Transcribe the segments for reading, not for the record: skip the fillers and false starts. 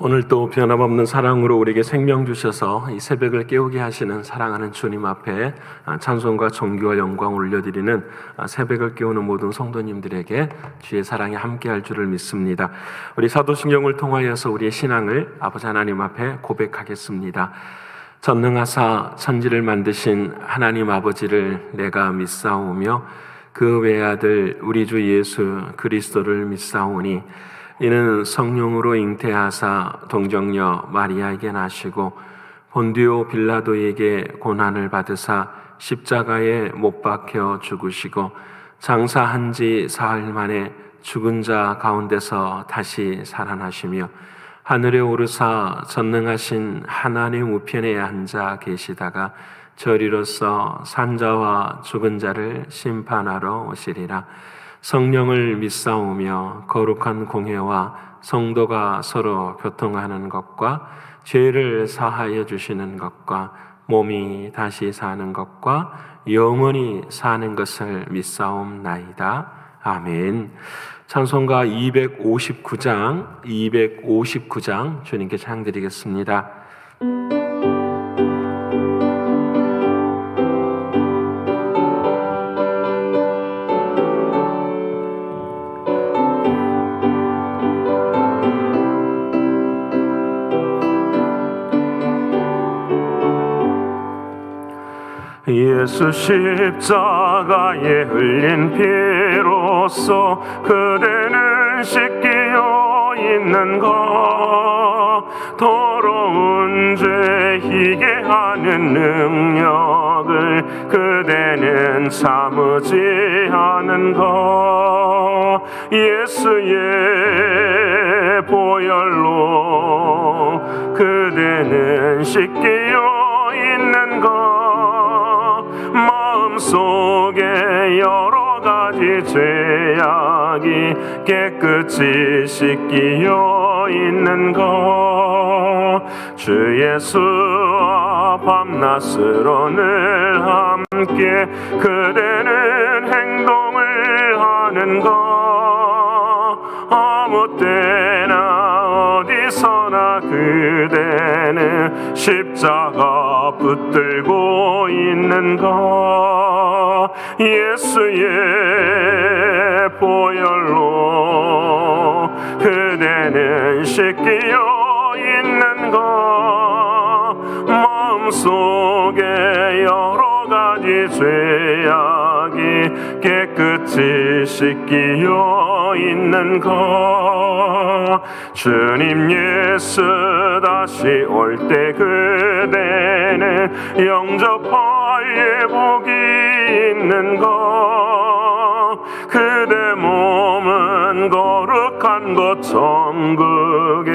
오늘 또 변함없는 사랑으로 우리에게 생명 주셔서 이 새벽을 깨우게 하시는 사랑하는 주님 앞에 찬송과 존귀와 영광 올려드리는 새벽을 깨우는 모든 성도님들에게 주의 사랑이 함께할 줄을 믿습니다. 우리 사도신경을 통하여서 우리의 신앙을 아버지 하나님 앞에 고백하겠습니다. 전능하사 천지를 만드신 하나님 아버지를 내가 믿사오며 그 외아들 우리 주 예수 그리스도를 믿사오니 이는 성령으로 잉태하사 동정녀 마리아에게 나시고 본디오 빌라도에게 고난을 받으사 십자가에 못 박혀 죽으시고 장사한 지 사흘 만에 죽은 자 가운데서 다시 살아나시며 하늘에 오르사 전능하신 하나님 우편에 앉아 계시다가 저리로서 산자와 죽은 자를 심판하러 오시리라. 성령을 믿사오며 거룩한 공회와 성도가 서로 교통하는 것과 죄를 사하여 주시는 것과 몸이 다시 사는 것과 영원히 사는 것을 믿사옵나이다. 아멘. 찬송가 259장 주님께 찬양드리겠습니다. 예수 십자가에 흘린 피로써 그대는 씻기어 있는가. 더러운 죄 희게 하는 능력을 그대는 참으지 않은가. 예수의 보혈로 그대는 씻기어 있는가. 마음속에 여러 가지 죄악이 깨끗이 씻기어 있는가. 주 예수와 밤낮으로 늘 함께 그대는 행동을 하는가. 아무 때나 어디서나 그대는 십자가 붙들고 있는가. 예수의 보혈로 그대는 씻기어 있는가. 마음속에 여러 가지 죄악이 깨끗이 씻기어 있는가. 주님 예수 다시 올 때 그대는 영접할 예복이 있는가. 그대 몸은 거룩한 곳 천국에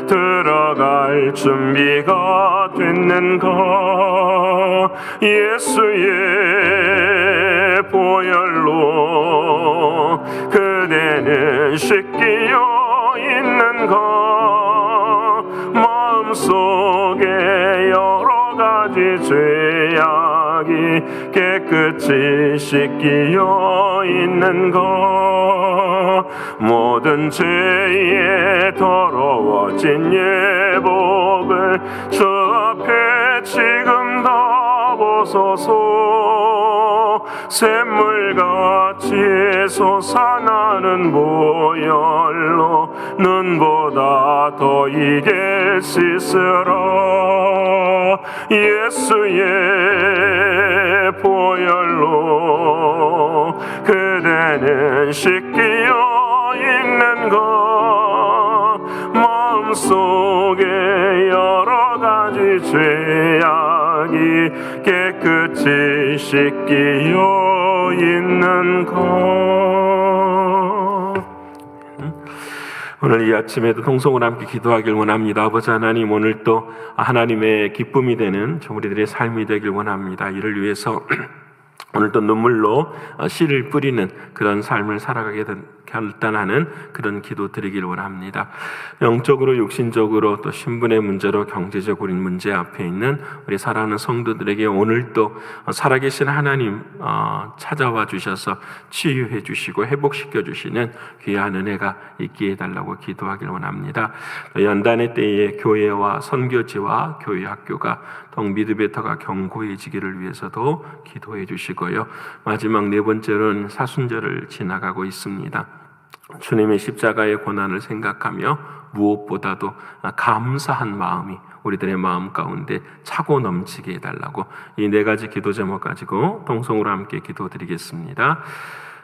들어갈 준비가 됐는가. 예수의 보혈로 그대는 씻기어 있는가. 마음속에 여러 가지 죄악이 깨끗이 씻기어 있는가. 모든 죄에 더러워진 예복을 주 앞에 지금 다 벗어서 샘물같이 솟아나는 보혈로 눈보다 더 이게 씻으라. 예수의 보혈로 그대는 씻기어 있는가. 마음속에 여러 가지 죄악이 깨끗이 씻기어 있는가. 오늘 이 아침에도 통성을 함께 기도하길 원합니다. 아버지 하나님, 오늘 또 하나님의 기쁨이 되는 우리들의 삶이 되길 원합니다. 이를 위해서 오늘도 눈물로 씨를 뿌리는 그런 삶을 살아가게 결단하는 그런 기도 드리길 원합니다. 영적으로 육신적으로 또 신분의 문제로 경제적으로 문제 앞에 있는 우리 사랑하는 성도들에게 오늘도 살아계신 하나님 찾아와 주셔서 치유해 주시고 회복시켜 주시는 귀한 은혜가 있게 해달라고 기도하길 원합니다. 연단의 때에 교회와 선교지와 교회 학교가 더욱 믿음의 터가 견고해지기를 위해서도 기도해 주시고요. 마지막 네 번째로는 사순절을 지나가고 있습니다. 주님의 십자가의 고난을 생각하며 무엇보다도 감사한 마음이 우리들의 마음 가운데 차고 넘치게 해달라고 이 네 가지 기도 제목 가지고 동성으로 함께 기도드리겠습니다.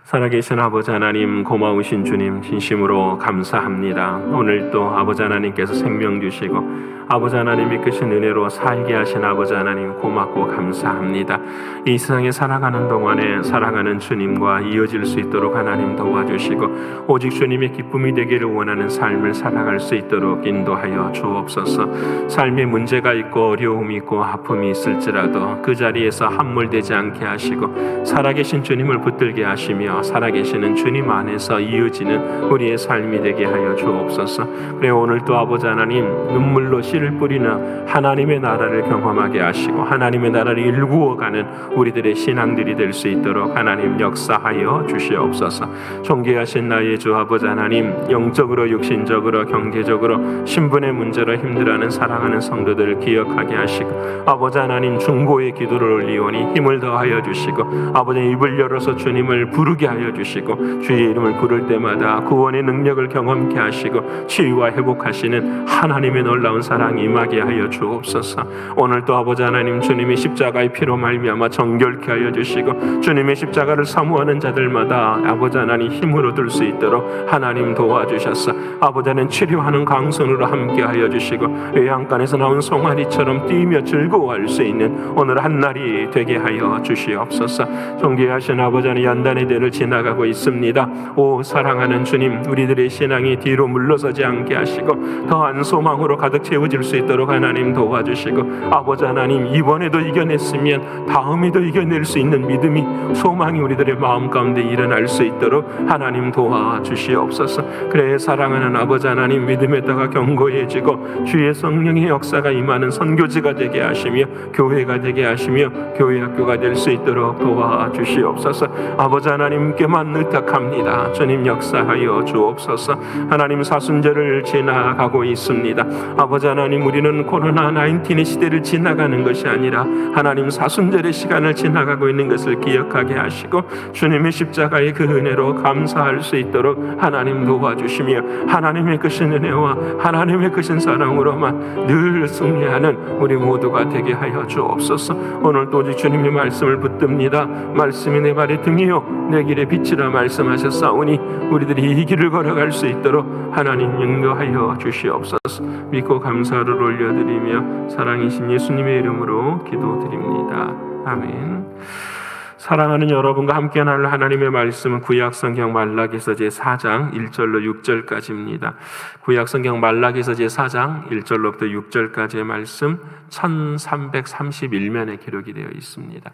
살아계신 아버지 하나님, 고마우신 주님 진심으로 감사합니다. 오늘 또 아버지 하나님께서 생명 주시고 아버지 하나님이 크신 은혜로 살게 하신 아버지 하나님 고맙고 감사합니다. 이 세상에 살아가는 동안에 살아가는 주님과 이어질 수 있도록 하나님 도와주시고 오직 주님의 기쁨이 되기를 원하는 삶을 살아갈 수 있도록 인도하여 주옵소서. 삶에 문제가 있고 어려움이 있고 아픔이 있을지라도 그 자리에서 함몰되지 않게 하시고 살아계신 주님을 붙들게 하시며 살아계시는 주님 안에서 이어지는 우리의 삶이 되게 하여 주옵소서. 그래 오늘 또 아버지 하나님 눈물로 씨를 뿌리는 하나님의 나라를 경험하게 하시고 하나님의 나라를 일구어가는 우리들의 신앙들이 될 수 있도록 하나님 역사하여 주시옵소서. 존귀하신 나의 주 아버지 하나님, 영적으로 육신적으로 경제적으로 신분의 문제로 힘들어하는 사랑하는 성도들을 기억하게 하시고 아버지 하나님 중보의 기도를 올리오니 힘을 더하여 주시고 아버지 입을 열어서 주님을 부르게 하여 주시고 주의 이름을 부를 때마다 구원의 능력을 경험케 하시고 치유와 회복하시는 하나님의 놀라운 사랑 임하게 하여 주옵소서. 오늘도 아버지 하나님 주님의 십자가의 피로 말미암아 정결케 하여 주시고 주님의 십자가를 사모하는 자들마다 아버지 하나님 힘을 얻을 수 있도록 하나님 도와주셔서 아버지 하나님 치료하는 강선으로 함께 하여 주시고 외양간에서 나온 송아리처럼 뛰며 즐거워할 수 있는 오늘 한날이 되게 하여 주시옵소서. 존귀하신 아버지 하나님 연단의 때를 지나가고 있습니다. 오 사랑하는 주님, 우리들의 신앙이 뒤로 물러서지 않게 하시고 더한 소망으로 가득 채워질 수 있도록 하나님 도와주시고 아버지 하나님 이번에도 이겨냈으면 다음에도 이겨낼 수 있는 믿음이 소망이 우리들의 마음 가운데 일어날 수 있도록 하나님 도와주시옵소서. 그래 사랑하는 아버지 하나님 믿음의 터가 견고해지고 주의 성령의 역사가 임하는 선교지가 되게 하시며 교회가 되게 하시며 교회 학교가 될 수 있도록 도와주시옵소서. 아버지 하나님께만 의탁합니다. 주님 역사하여 주옵소서. 하나님 사순절을 지나가고 있습니다. 아버지 하나님 우리는 코로나19의 시대를 지나가는 것이 아니라 하나님 사순절의 시간을 지나가고 있는 것을 기억하게 하시고 주님의 십자가의 그 은혜로 감사할 수 있도록 하나님 도와주시며 하나님의 크신 은혜와 하나님의 크신 사랑으로만 늘 승리하는 우리 모두가 되게 하여 주옵소서. 오늘도 오직 주님의 말씀을 붙듭니다. 말씀이 내 발의 등이요 내 길의 빛이라 말씀하셨사오니 우리들이 이 길을 걸어갈 수 있도록 하나님 인도하여 주시옵소서. 믿고 감사를 올려드리며 사랑이신 예수님의 이름으로 기도드립니다. 아멘. 사랑하는 여러분과 함께 나눌 하나님의 말씀은 구약성경 말라기서 제4장 1절로 6절까지입니다. 구약성경 말라기서 제4장 1절로부터 6절까지의 말씀 1331면에 기록이 되어 있습니다.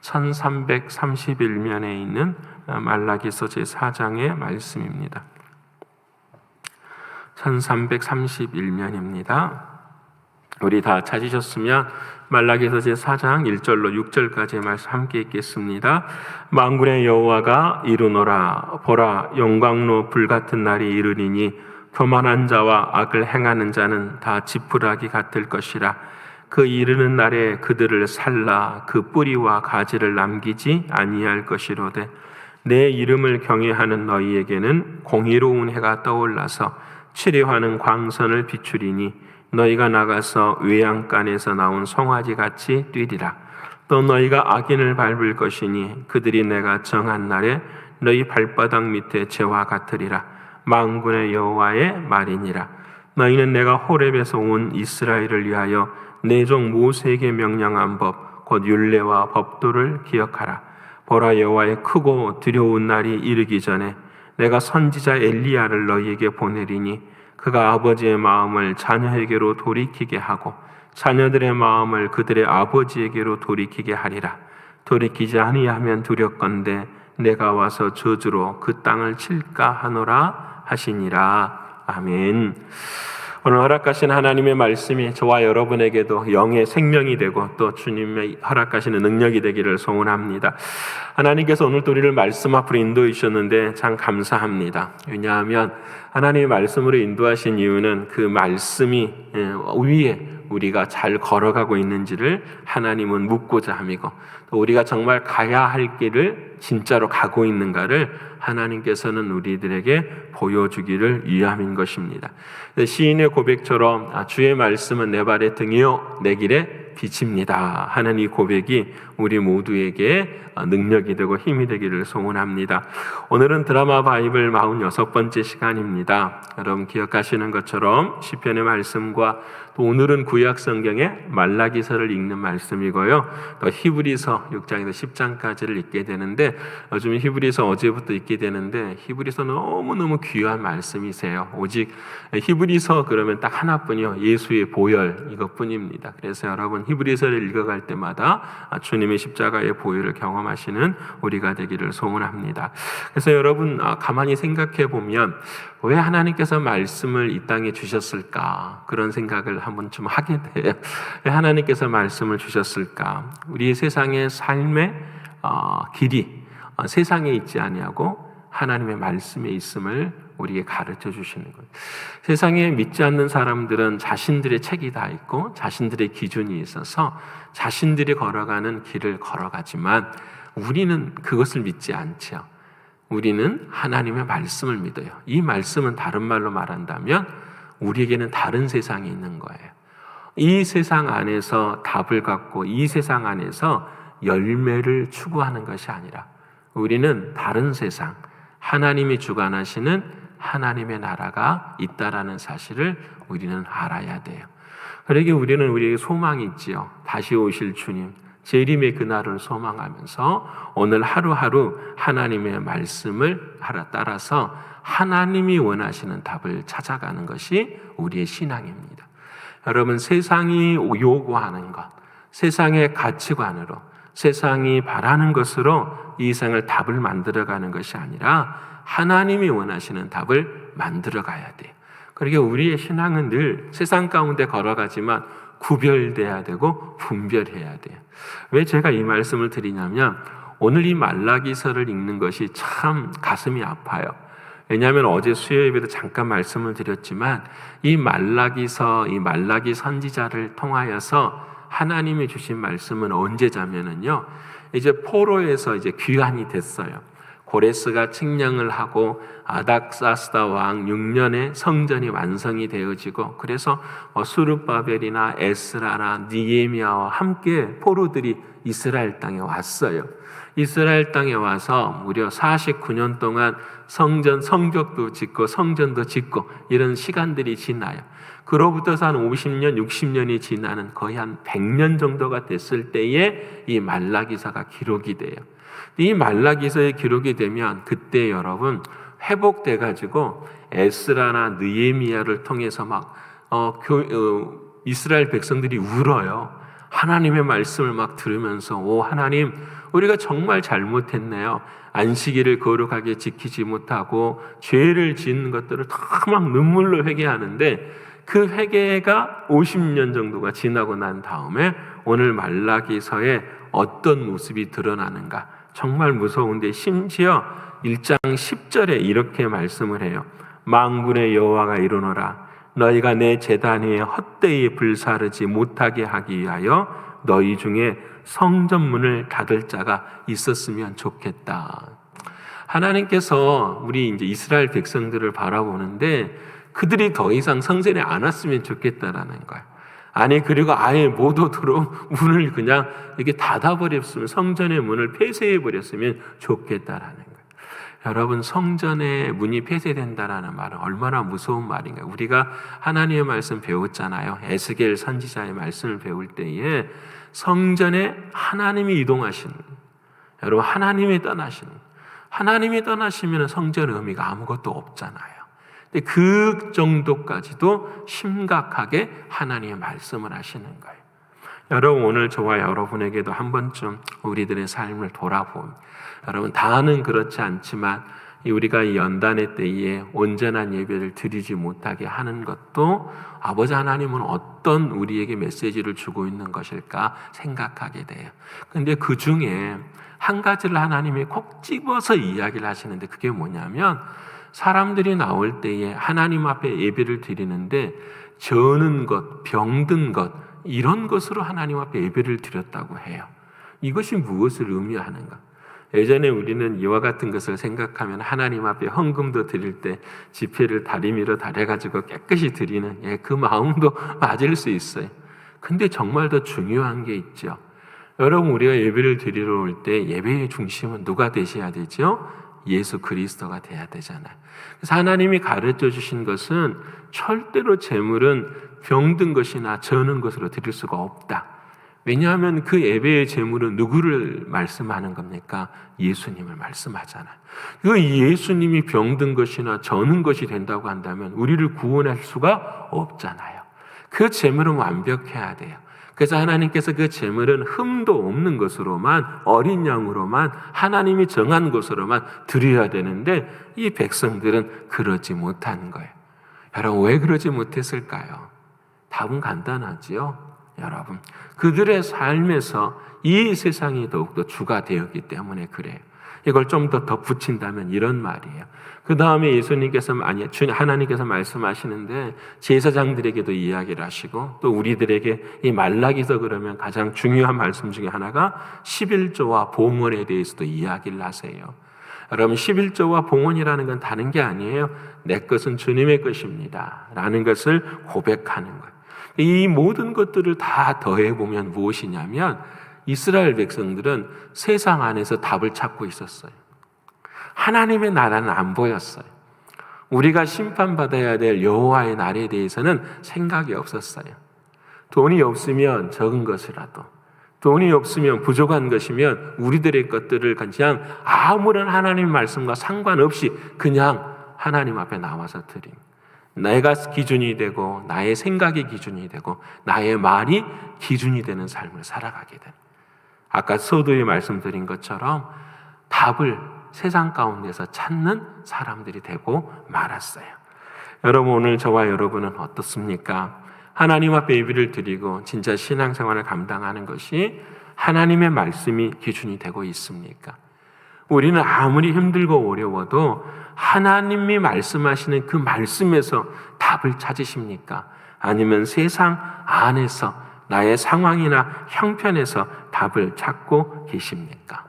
1331면에 있는 말라기서 제4장의 말씀입니다. 1331면입니다. 우리 다 찾으셨으면 말라기서 제4장 1절로 6절까지의 말씀 함께 읽겠습니다. 만군의 여호와가 이르노라. 보라 영광로 불같은 날이 이르리니 교만한 자와 악을 행하는 자는 다 지푸라기 같을 것이라. 그 이르는 날에 그들을 살라 그 뿌리와 가지를 남기지 아니할 것이로되 내 이름을 경외하는 너희에게는 공의로운 해가 떠올라서 치료하는 광선을 비추리니 너희가 나가서 외양간에서 나온 송아지같이 뛰리라. 또 너희가 악인을 밟을 것이니 그들이 내가 정한 날에 너희 발바닥 밑에 재와 같으리라. 만군의 여호와의 말이니라. 너희는 내가 호렙에서 온 이스라엘을 위하여 내 종 모세에게 명령한 법 곧 율례와 법도를 기억하라. 보라 여호와의 크고 두려운 날이 이르기 전에 내가 선지자 엘리야를 너희에게 보내리니 그가 아버지의 마음을 자녀에게로 돌이키게 하고 자녀들의 마음을 그들의 아버지에게로 돌이키게 하리라. 돌이키지 아니하면 두렵건대 내가 와서 저주로 그 땅을 칠까 하노라 하시니라. 아멘. 오늘 허락하신 하나님의 말씀이 저와 여러분에게도 영의 생명이 되고 또 주님의 허락하시는 능력이 되기를 소원합니다. 하나님께서 오늘 우리를 말씀 앞으로 인도해 주셨는데 참 감사합니다. 왜냐하면 하나님의 말씀으로 인도하신 이유는 그 말씀이 위에 우리가 잘 걸어가고 있는지를 하나님은 묻고자 함이고, 또 우리가 정말 가야 할 길을 진짜로 가고 있는가를 하나님께서는 우리들에게 보여주기를 위함인 것입니다. 시인의 고백처럼 주의 말씀은 내 발의 등이요 내 길에 빛입니다 하는 이 고백이 우리 모두에게 능력이 되고 힘이 되기를 소원합니다. 오늘은 드라마 바이블 46번째 시간입니다. 여러분 기억하시는 것처럼 시편의 말씀과 또 오늘은 구약 성경의 말라기서를 읽는 말씀이고요. 또 히브리서 6장에서 10장까지를 읽게 되는데, 요즘 히브리서 어제부터 읽게 되는데 히브리서 너무너무 귀한 말씀이세요. 오직 히브리서 그러면 딱 하나뿐이요, 예수의 보혈 이것뿐입니다. 그래서 여러분 히브리서를 읽어갈 때마다 주님의 십자가의 보혈을 경험하시는 우리가 되기를 소원합니다. 그래서 여러분 가만히 생각해 보면 왜 하나님께서 말씀을 이 땅에 주셨을까, 그런 생각을 한번 좀 하게 돼요. 왜 하나님께서 말씀을 주셨을까? 우리 세상의 삶의 길이 세상에 있지 아니하고 하나님의 말씀에 있음을 우리에게 가르쳐 주시는 거예요. 세상에 믿지 않는 사람들은 자신들의 책이 다 있고 자신들의 기준이 있어서 자신들이 걸어가는 길을 걸어가지만 우리는 그것을 믿지 않죠. 우리는 하나님의 말씀을 믿어요. 이 말씀은 다른 말로 말한다면 우리에게는 다른 세상이 있는 거예요. 이 세상 안에서 답을 갖고 이 세상 안에서 열매를 추구하는 것이 아니라 우리는 다른 세상, 하나님이 주관하시는 하나님의 나라가 있다라는 사실을 우리는 알아야 돼요. 그러기에 우리는 우리에게 소망이 있지요. 다시 오실 주님, 재림의 그날을 소망하면서 오늘 하루하루 하나님의 말씀을 따라서 하나님이 원하시는 답을 찾아가는 것이 우리의 신앙입니다. 여러분, 세상이 요구하는 것, 세상의 가치관으로, 세상이 바라는 것으로 이 세상을 답을 만들어가는 것이 아니라 하나님이 원하시는 답을 만들어가야 돼요. 그러니까 우리의 신앙은 늘 세상 가운데 걸어가지만 구별돼야 되고 분별해야 돼요. 왜 제가 이 말씀을 드리냐면 오늘 이 말라기서를 읽는 것이 참 가슴이 아파요. 왜냐하면 어제 수요 예배도 잠깐 말씀을 드렸지만 이 말라기서, 이 말라기 선지자를 통하여서 하나님이 주신 말씀은 언제자면은요, 이제 포로에서 이제 귀환이 됐어요. 고레스가 칙령을 하고 아닥사스다 왕 6년에 성전이 완성이 되어지고, 그래서 수르바벨이나 에스라나 니에미야와 함께 포로들이 이스라엘 땅에 왔어요. 이스라엘 땅에 와서 무려 49년 동안 성벽도 짓고 성전도 짓고 이런 시간들이 지나요. 그로부터서 한 50년, 60년이 지나는 거의 한 100년 정도가 됐을 때에 이 말라기서가 기록이 돼요. 이 말라기서에 기록이 되면 그때 여러분 회복돼 가지고 에스라나 느헤미야를 통해서 막 이스라엘 백성들이 울어요. 하나님의 말씀을 막 들으면서 오 하나님, 우리가 정말 잘못했네요. 안식일을 거룩하게 지키지 못하고 죄를 지은 것들을 다 막 눈물로 회개하는데, 그 회개가 50년 정도가 지나고 난 다음에 오늘 말라기서에 어떤 모습이 드러나는가, 정말 무서운데 심지어 1장 10절에 이렇게 말씀을 해요. 만군의 여호와가 이르노라, 너희가 내 제단 위에 헛되이 불사르지 못하게 하기 위하여 너희 중에 성전문을 닫을 자가 있었으면 좋겠다. 하나님께서 우리 이제 이스라엘 백성들을 바라보는데 그들이 더 이상 성전에 안 왔으면 좋겠다라는 거예요. 아니, 그리고 아예 못 오도록 문을 그냥 이렇게 닫아버렸으면, 성전의 문을 폐쇄해버렸으면 좋겠다라는 거예요. 여러분, 성전의 문이 폐쇄된다라는 말은 얼마나 무서운 말인가요? 우리가 하나님의 말씀 배웠잖아요. 에스겔 선지자의 말씀을 배울 때에 성전에 하나님이 이동하시는, 여러분 하나님이 떠나시는, 하나님이 떠나시면 성전의 의미가 아무것도 없잖아요. 근데 그 정도까지도 심각하게 하나님의 말씀을 하시는 거예요. 여러분, 오늘 저와 여러분에게도 한 번쯤 우리들의 삶을 돌아보면, 여러분 다는 그렇지 않지만 우리가 이 연단의 때에 온전한 예배를 드리지 못하게 하는 것도 아버지 하나님은 어떤 우리에게 메시지를 주고 있는 것일까 생각하게 돼요. 근데 그 중에 한 가지를 하나님이 콕 집어서 이야기를 하시는데, 그게 뭐냐면 사람들이 나올 때에 하나님 앞에 예배를 드리는데 저는 것, 병든 것, 이런 것으로 하나님 앞에 예배를 드렸다고 해요. 이것이 무엇을 의미하는가? 예전에 우리는 이와 같은 것을 생각하면 하나님 앞에 헌금도 드릴 때 지폐를 다리미로 달여가지고 깨끗이 드리는 그 마음도 맞을 수 있어요. 근데 정말 더 중요한 게 있죠. 여러분, 우리가 예배를 드리러 올 때 예배의 중심은 누가 되셔야 되죠? 예수 그리스도가 돼야 되잖아요. 그래서 하나님이 가르쳐 주신 것은 절대로 제물은 병든 것이나 저는 것으로 드릴 수가 없다. 왜냐하면 그 예배의 제물은 누구를 말씀하는 겁니까? 예수님을 말씀하잖아요. 그 예수님이 병든 것이나 저는 것이 된다고 한다면 우리를 구원할 수가 없잖아요. 그 제물은 완벽해야 돼요. 그래서 하나님께서 그 제물은 흠도 없는 것으로만, 어린 양으로만, 하나님이 정한 것으로만 드려야 되는데 이 백성들은 그러지 못한 거예요. 여러분, 왜 그러지 못했을까요? 답은 간단하지요. 여러분, 그들의 삶에서 이 세상이 더욱더 주가 되었기 때문에 그래요. 이걸 좀 더 덧붙인다면 이런 말이에요. 그 다음에 예수님께서, 하나님께서 말씀하시는데 제사장들에게도 이야기를 하시고 또 우리들에게 이 말라기서 그러면 가장 중요한 말씀 중에 하나가 11조와 봉헌에 대해서도 이야기를 하세요. 여러분, 11조와 봉헌이라는 건 다른 게 아니에요. 내 것은 주님의 것입니다 라는 것을 고백하는 거예요. 이 모든 것들을 다 더해보면 무엇이냐면 이스라엘 백성들은 세상 안에서 답을 찾고 있었어요. 하나님의 나라는 안 보였어요. 우리가 심판받아야 될 여호와의 날에 대해서는 생각이 없었어요. 돈이 없으면 적은 것이라도, 돈이 없으면 부족한 것이면 우리들의 것들을 그냥 아무런 하나님의 말씀과 상관없이 그냥 하나님 앞에 나와서 드린, 내가 기준이 되고 나의 생각이 기준이 되고 나의 말이 기준이 되는 삶을 살아가게 된, 아까 서두에 말씀드린 것처럼 답을 세상 가운데서 찾는 사람들이 되고 말았어요. 여러분, 오늘 저와 여러분은 어떻습니까? 하나님 앞에 예배를 드리고 진짜 신앙생활을 감당하는 것이 하나님의 말씀이 기준이 되고 있습니까? 우리는 아무리 힘들고 어려워도 하나님이 말씀하시는 그 말씀에서 답을 찾으십니까? 아니면 세상 안에서 나의 상황이나 형편에서 답을 찾고 계십니까?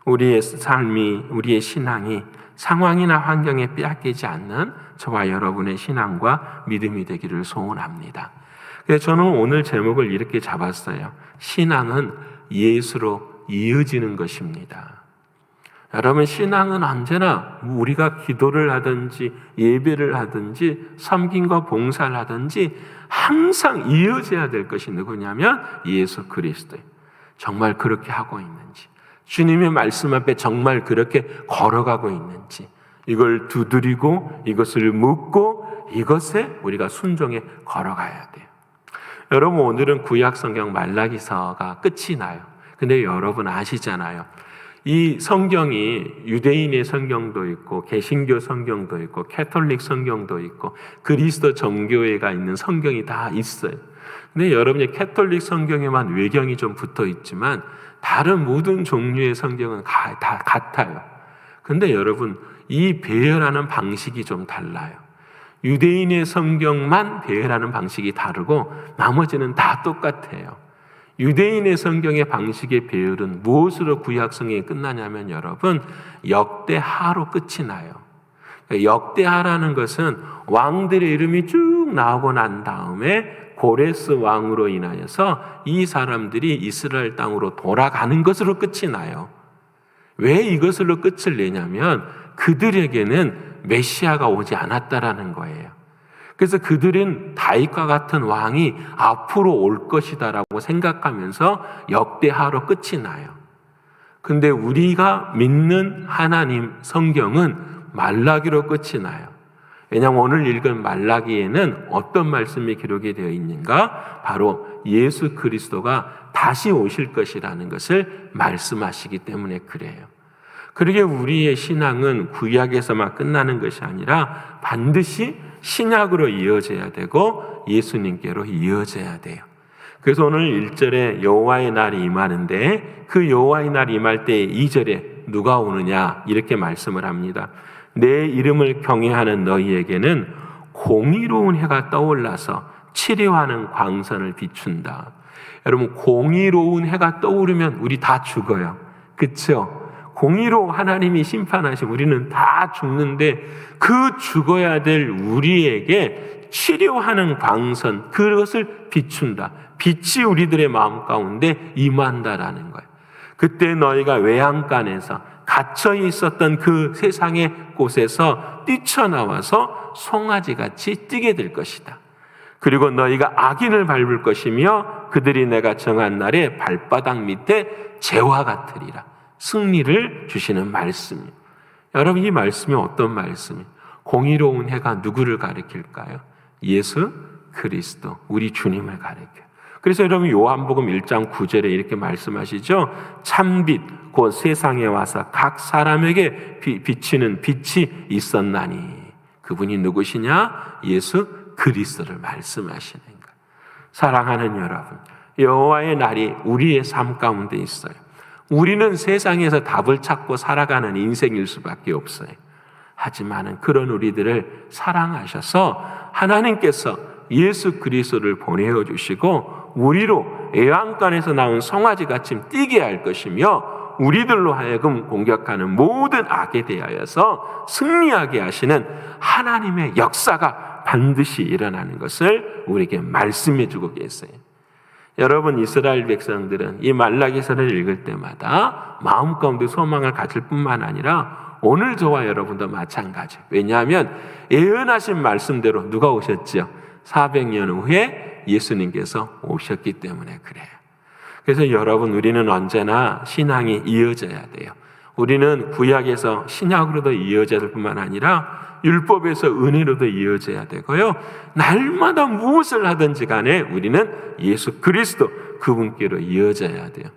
우리의 삶이, 우리의 신앙이 상황이나 환경에 빼앗기지 않는 저와 여러분의 신앙과 믿음이 되기를 소원합니다. 그래서 저는 오늘 제목을 이렇게 잡았어요. 신앙은 예수로 이어지는 것입니다. 여러분, 신앙은 언제나 우리가 기도를 하든지 예배를 하든지 섬김과 봉사를 하든지 항상 이어져야 될 것이 누구냐면 예수 그리스도예요. 정말 그렇게 하고 있는지, 주님의 말씀 앞에 정말 그렇게 걸어가고 있는지, 이걸 두드리고 이것을 묻고 이것에 우리가 순종해 걸어가야 돼요. 여러분, 오늘은 구약 성경 말라기서가 끝이 나요. 근데 여러분 아시잖아요. 이 성경이 유대인의 성경도 있고 개신교 성경도 있고 캐톨릭 성경도 있고 그리스도 정교회가 있는 성경이 다 있어요. 근데 여러분이 캐톨릭 성경에만 외경이 좀 붙어 있지만 다른 모든 종류의 성경은 다 같아요. 근데 여러분, 이 배열하는 방식이 좀 달라요. 유대인의 성경만 배열하는 방식이 다르고 나머지는 다 똑같아요. 유대인의 성경의 방식의 배열은 무엇으로 구약 성경이 끝나냐면 여러분, 역대하로 끝이 나요. 역대하라는 것은 왕들의 이름이 쭉 나오고 난 다음에 고레스 왕으로 인하여서 이 사람들이 이스라엘 땅으로 돌아가는 것으로 끝이 나요. 왜 이것으로 끝을 내냐면 그들에게는 메시아가 오지 않았다라는 거예요. 그래서 그들은 다윗과 같은 왕이 앞으로 올 것이다라고 생각하면서 역대하로 끝이 나요. 근데 우리가 믿는 하나님 성경은 말라기로 끝이 나요. 왜냐하면 오늘 읽은 말라기에는 어떤 말씀이 기록이 되어 있는가? 바로 예수 그리스도가 다시 오실 것이라는 것을 말씀하시기 때문에 그래요. 그러게 우리의 신앙은 구약에서만 끝나는 것이 아니라 반드시 신약으로 이어져야 되고 예수님께로 이어져야 돼요. 그래서 오늘 1절에 여호와의 날이 임하는데 그 여호와의 날이 임할 때 2절에 누가 오느냐 이렇게 말씀을 합니다. 내 이름을 경외하는 너희에게는 공의로운 해가 떠올라서 치료하는 광선을 비춘다. 여러분, 공의로운 해가 떠오르면 우리 다 죽어요. 그렇죠? 공의로 하나님이 심판하시면 우리는 다 죽는데 그 죽어야 될 우리에게 치료하는 광선, 그것을 비춘다. 빛이 우리들의 마음 가운데 임한다라는 거예요. 그때 너희가 외양간에서 갇혀 있었던 그 세상의 곳에서 뛰쳐나와서 송아지같이 뛰게 될 것이다. 그리고 너희가 악인을 밟을 것이며 그들이 내가 정한 날에 발바닥 밑에 재와 같으리라. 승리를 주시는 말씀이에요. 여러분, 이 말씀이 어떤 말씀이에요? 공의로운 해가 누구를 가리킬까요? 예수 그리스도, 우리 주님을 가리켜요. 그래서 여러분 요한복음 1장 9절에 이렇게 말씀하시죠. 참빛 곧 세상에 와서 각 사람에게 비치는 빛이 있었나니. 그분이 누구시냐? 예수 그리스도를 말씀하시는 거예요. 사랑하는 여러분, 여호와의 날이 우리의 삶 가운데 있어요. 우리는 세상에서 답을 찾고 살아가는 인생일 수밖에 없어요. 하지만 그런 우리들을 사랑하셔서 하나님께서 예수 그리스도를 보내어 주시고 우리로 애완간에서 나온 송아지같이 뛰게 할 것이며 우리들로 하여금 공격하는 모든 악에 대하여서 승리하게 하시는 하나님의 역사가 반드시 일어나는 것을 우리에게 말씀해 주고 계세요. 여러분, 이스라엘 백성들은 이 말라기서를 읽을 때마다 마음 가운데 소망을 가질 뿐만 아니라 오늘 저와 여러분도 마찬가지예요. 왜냐하면 예언하신 말씀대로 누가 오셨죠? 400년 후에 예수님께서 오셨기 때문에 그래요. 그래서 여러분, 우리는 언제나 신앙이 이어져야 돼요. 우리는 구약에서 신약으로도 이어져야 될 뿐만 아니라 율법에서 은혜로도 이어져야 되고요. 날마다 무엇을 하든지 간에 우리는 예수 그리스도 그분께로 이어져야 돼요.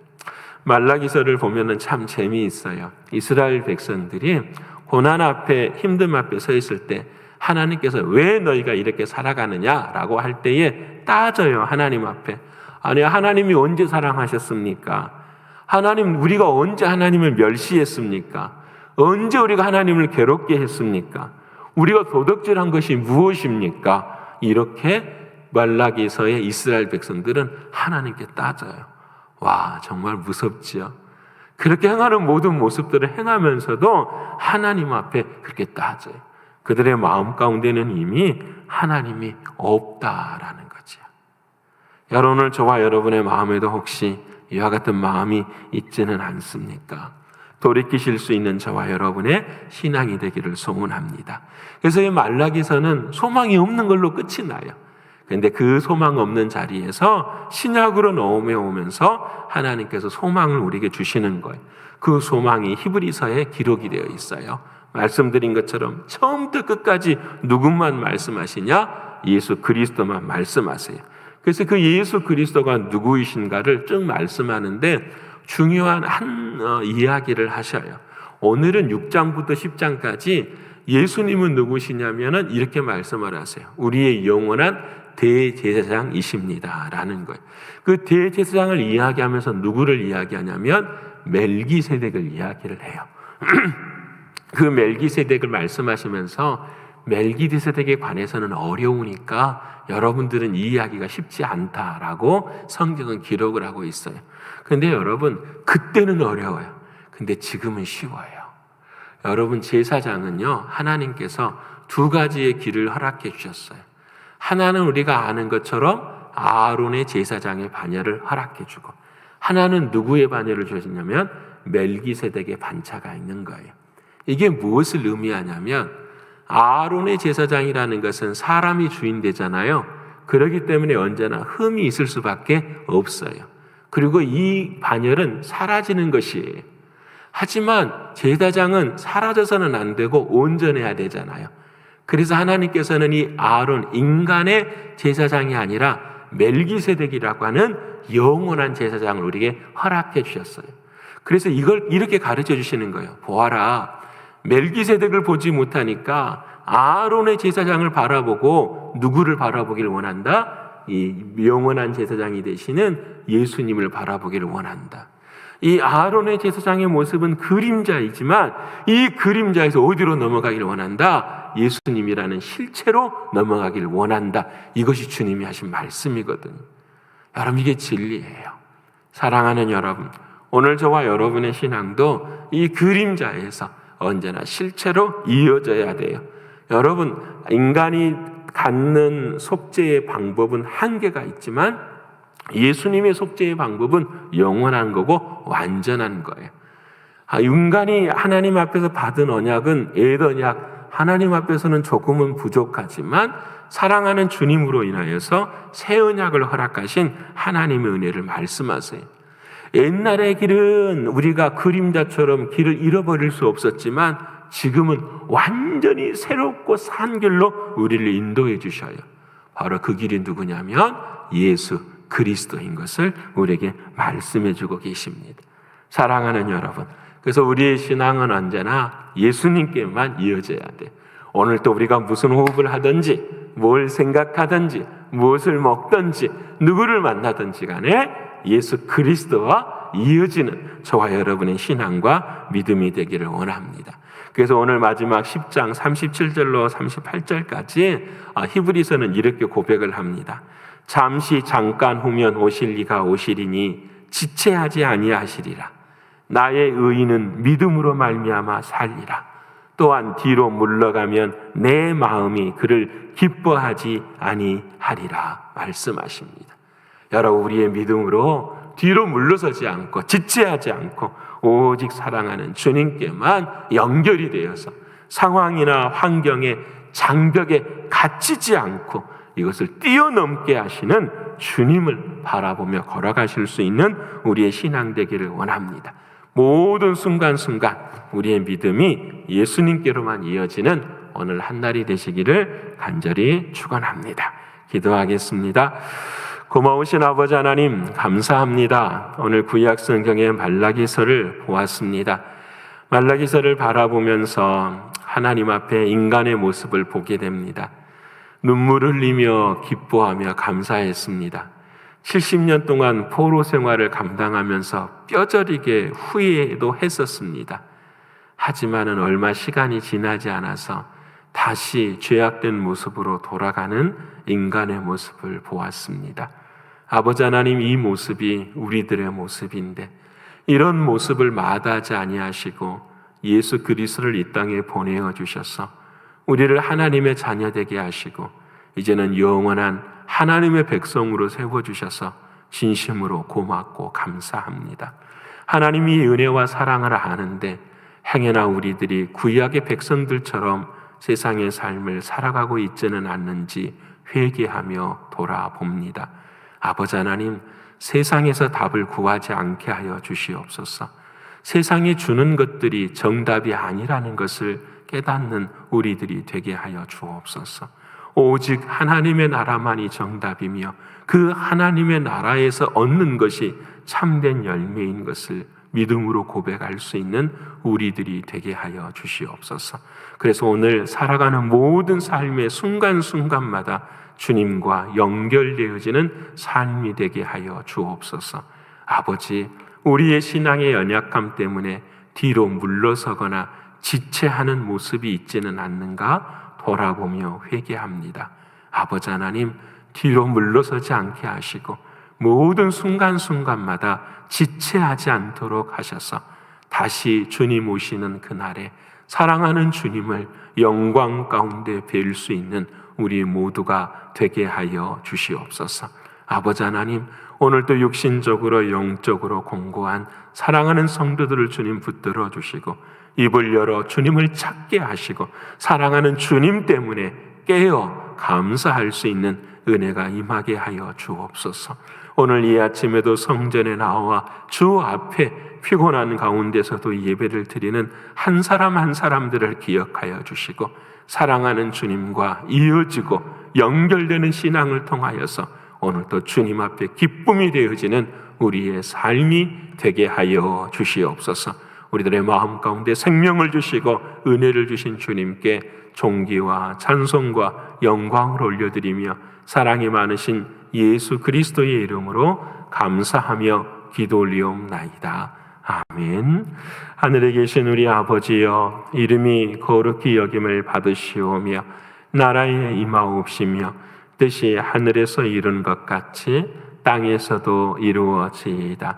말라기서를 보면은 참 재미있어요. 이스라엘 백성들이 고난 앞에 힘듦 앞에 서 있을 때 하나님께서 왜 너희가 이렇게 살아가느냐라고 할 때에 따져요. 하나님 앞에. 아니, 하나님이 언제 사랑하셨습니까? 하나님, 우리가 언제 하나님을 멸시했습니까? 언제 우리가 하나님을 괴롭게 했습니까? 우리가 도덕질한 것이 무엇입니까? 이렇게 말라기서의 이스라엘 백성들은 하나님께 따져요. 와, 정말 무섭지요. 그렇게 행하는 모든 모습들을 행하면서도 하나님 앞에 그렇게 따져요. 그들의 마음 가운데는 이미 하나님이 없다라는 거죠. 여러분, 오늘 저와 여러분의 마음에도 혹시 이와 같은 마음이 있지는 않습니까? 돌이키실 수 있는 저와 여러분의 신앙이 되기를 소원합니다. 그래서 이 말라기서는 소망이 없는 걸로 끝이 나요. 그런데 그 소망 없는 자리에서 신약으로 넘어오면서 하나님께서 소망을 우리에게 주시는 거예요. 그 소망이 히브리서에 기록이 되어 있어요. 말씀드린 것처럼 처음부터 끝까지 누구만 말씀하시냐? 예수 그리스도만 말씀하세요. 그래서 그 예수 그리스도가 누구이신가를 쭉 말씀하는데 중요한 한 이야기를 하셔요. 오늘은 6장부터 10장까지 예수님은 누구시냐면은 이렇게 말씀을 하세요. 우리의 영원한 대제사장이십니다 라는 거예요. 그 대제사장을 이야기하면서 누구를 이야기하냐면 멜기세덱을 이야기를 해요. 그 멜기세덱을 말씀하시면서 멜기세덱에 관해서는 어려우니까 여러분들은 이 이야기가 쉽지 않다라고 성경은 기록을 하고 있어요. 그런데 여러분, 그때는 어려워요. 근데 지금은 쉬워요. 여러분, 제사장은요, 하나님께서 두 가지의 길을 허락해 주셨어요. 하나는 우리가 아는 것처럼 아론의 제사장의 반열을 허락해 주고, 하나는 누구의 반열을 주셨냐면 멜기세덱의 반차가 있는 거예요. 이게 무엇을 의미하냐면 아론의 제사장이라는 것은 사람이 주인 되잖아요. 그렇기 때문에 언제나 흠이 있을 수밖에 없어요. 그리고 이 반열은 사라지는 것이에요. 하지만 제사장은 사라져서는 안 되고 온전해야 되잖아요. 그래서 하나님께서는 이 아론, 인간의 제사장이 아니라 멜기세덱이라고 하는 영원한 제사장을 우리에게 허락해 주셨어요. 그래서 이걸 이렇게 가르쳐 주시는 거예요. 보아라, 멜기세덱을 보지 못하니까 아론의 제사장을 바라보고 누구를 바라보기를 원한다? 이 영원한 제사장이 되시는 예수님을 바라보기를 원한다. 이 아론의 제사장의 모습은 그림자이지만 이 그림자에서 어디로 넘어가기를 원한다? 예수님이라는 실체로 넘어가기를 원한다. 이것이 주님이 하신 말씀이거든요. 여러분, 이게 진리예요. 사랑하는 여러분, 오늘 저와 여러분의 신앙도 이 그림자에서 언제나 실체로 이어져야 돼요. 여러분, 인간이 갖는 속죄의 방법은 한계가 있지만 예수님의 속죄의 방법은 영원한 거고 완전한 거예요. 인간이 하나님 앞에서 받은 언약은 옛 언약, 하나님 앞에서는 조금은 부족하지만 사랑하는 주님으로 인하여서 새 언약을 허락하신 하나님의 은혜를 말씀하세요. 옛날의 길은 우리가 그림자처럼 길을 잃어버릴 수 없었지만 지금은 완전히 새롭고 산 길로 우리를 인도해 주셔요. 바로 그 길이 누구냐면 예수 그리스도인 것을 우리에게 말씀해 주고 계십니다. 사랑하는 여러분, 그래서 우리의 신앙은 언제나 예수님께만 이어져야 돼. 오늘 또 우리가 무슨 호흡을 하든지, 뭘 생각하든지, 무엇을 먹든지, 누구를 만나든지 간에 예수 그리스도와 이어지는 저와 여러분의 신앙과 믿음이 되기를 원합니다. 그래서 오늘 마지막 10장 37절로 38절까지 히브리서는 이렇게 고백을 합니다. 잠시 잠깐 후면 오실 이가 오시리니 지체하지 아니하시리라. 나의 의인은 믿음으로 말미암아 살리라. 또한 뒤로 물러가면 내 마음이 그를 기뻐하지 아니하리라 말씀하십니다. 여러분, 우리의 믿음으로 뒤로 물러서지 않고 지체하지 않고 오직 사랑하는 주님께만 연결이 되어서 상황이나 환경에 장벽에 갇히지 않고 이것을 뛰어넘게 하시는 주님을 바라보며 걸어가실 수 있는 우리의 신앙 되기를 원합니다. 모든 순간순간 우리의 믿음이 예수님께로만 이어지는 오늘 한 날이 되시기를 간절히 축원합니다. 기도하겠습니다. 고마우신 아버지 하나님, 감사합니다. 오늘 구약 성경의 말라기서를 보았습니다. 말라기서를 바라보면서 하나님 앞에 인간의 모습을 보게 됩니다. 눈물을 흘리며 기뻐하며 감사했습니다. 70년 동안 포로 생활을 감당하면서 뼈저리게 후회도 했었습니다. 하지만은 얼마 시간이 지나지 않아서 다시 죄악된 모습으로 돌아가는 인간의 모습을 보았습니다. 아버지 하나님, 이 모습이 우리들의 모습인데 이런 모습을 마다하지 아니하시고 예수 그리스도를 이 땅에 보내어 주셔서 우리를 하나님의 자녀 되게 하시고 이제는 영원한 하나님의 백성으로 세워주셔서 진심으로 고맙고 감사합니다. 하나님이 은혜와 사랑을 아는데 행여나 우리들이 구약의 백성들처럼 세상의 삶을 살아가고 있지는 않는지 회개하며 돌아봅니다. 아버지 하나님, 세상에서 답을 구하지 않게 하여 주시옵소서. 세상이 주는 것들이 정답이 아니라는 것을 깨닫는 우리들이 되게 하여 주옵소서. 오직 하나님의 나라만이 정답이며 그 하나님의 나라에서 얻는 것이 참된 열매인 것을 믿음으로 고백할 수 있는 우리들이 되게 하여 주시옵소서. 그래서 오늘 살아가는 모든 삶의 순간순간마다 주님과 연결되어지는 삶이 되게 하여 주옵소서. 아버지, 우리의 신앙의 연약함 때문에 뒤로 물러서거나 지체하는 모습이 있지는 않는가 돌아보며 회개합니다. 아버지 하나님, 뒤로 물러서지 않게 하시고 모든 순간순간마다 지체하지 않도록 하셔서 다시 주님 오시는 그날에 사랑하는 주님을 영광 가운데 뵐 수 있는 우리 모두가 되게 하여 주시옵소서. 아버지 하나님, 오늘도 육신적으로 영적으로 공고한 사랑하는 성도들을 주님 붙들어 주시고 입을 열어 주님을 찾게 하시고 사랑하는 주님 때문에 깨어 감사할 수 있는 은혜가 임하게 하여 주옵소서. 오늘 이 아침에도 성전에 나와 주 앞에 피곤한 가운데서도 예배를 드리는 한 사람 한 사람들을 기억하여 주시고 사랑하는 주님과 이어지고 연결되는 신앙을 통하여서 오늘도 주님 앞에 기쁨이 되어지는 우리의 삶이 되게 하여 주시옵소서. 우리들의 마음 가운데 생명을 주시고 은혜를 주신 주님께 존귀와 찬송과 영광을 올려드리며 사랑이 많으신 예수 그리스도의 이름으로 감사하며 기도 올리옵나이다. 아멘. 하늘에 계신 우리 아버지여, 이름이 거룩히 여김을 받으시오며 나라에 임하옵시며 뜻이 하늘에서 이룬 것 같이 땅에서도 이루어지이다.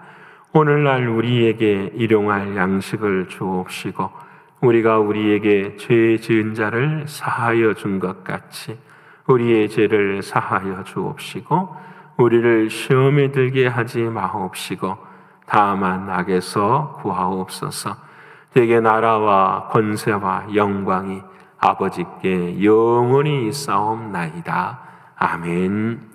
오늘날 우리에게 일용할 양식을 주옵시고 우리가 우리에게 죄 지은 자를 사하여 준 것 같이 우리의 죄를 사하여 주옵시고 우리를 시험에 들게 하지 마옵시고 다만 악에서 구하옵소서. 되게 나라와 권세와 영광이 아버지께 영원히 있사옵나이다. 아멘.